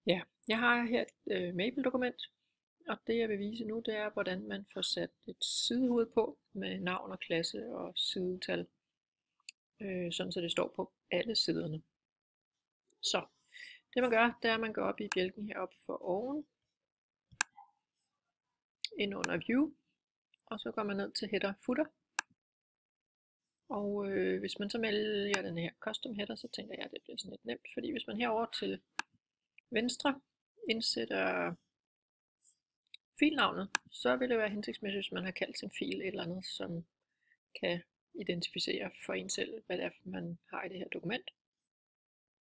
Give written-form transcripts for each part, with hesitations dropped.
Ja, jeg har her et Maple-dokument, og det jeg vil vise nu, det er, hvordan man får sat et sidehoved på med navn og klasse og sidetal, sådan så det står på alle siderne. Så det man gør, det er, at man går op i bjælken heroppe for oven, ind under View, og så går man ned til Header Footer. Og hvis man så vælger den her Custom Header, så tænker jeg, at det bliver sådan lidt nemt, fordi hvis man herover til venstre indsætter filnavnet, så vil det være hensigtsmæssigt, hvis man har kaldt sin fil et eller andet, som kan identificere for en selv, hvad det er, man har i det her dokument.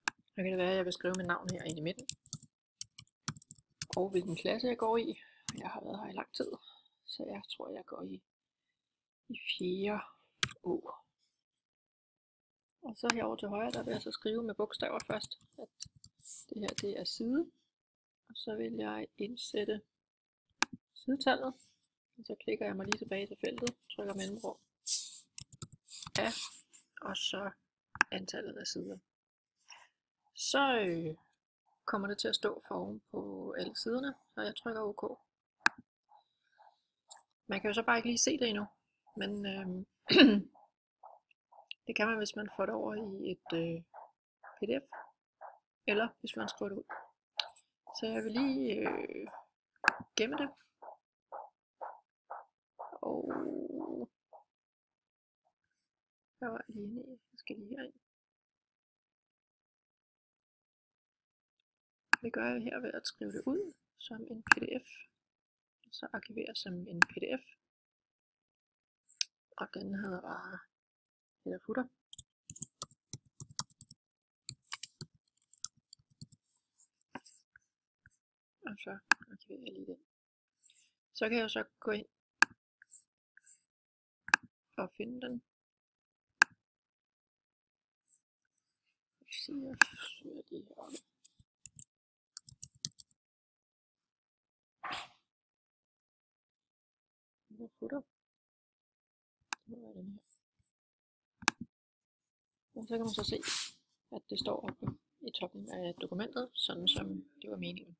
Så kan det være, at jeg vil skrive mit navn her inde i midten, og hvilken klasse jeg går i. Jeg har været her i lang tid, så jeg tror, jeg går i 4. Å. Og så herovre til højre, der vil jeg så skrive med bogstaver først, at det her det er side. Og så vil jeg indsætte sidetallet, og så klikker jeg mig lige tilbage til feltet, trykker mellemrum af, og så antallet af sider. Så kommer det til at stå for oven på alle siderne, så jeg trykker OK. Man kan jo så bare ikke lige se det endnu, men det kan man, hvis man får det over i et PDF, eller hvis man skriver det ud. Så jeg vil lige gemme det, og hvad var jeg lige inde i? Jeg skal lige herind. Det gør jeg her ved at skrive det ud som en PDF, og så arkivere som en PDF, og den hedder bare Header Footer. Og så arkiverer jeg lige den. Så kan jeg så gå ind og finde den. Jeg søger lige heroppe. Header Footer. Nu er den her. Og så kan man så se, at det står oppe i toppen af dokumentet, sådan som det var meningen.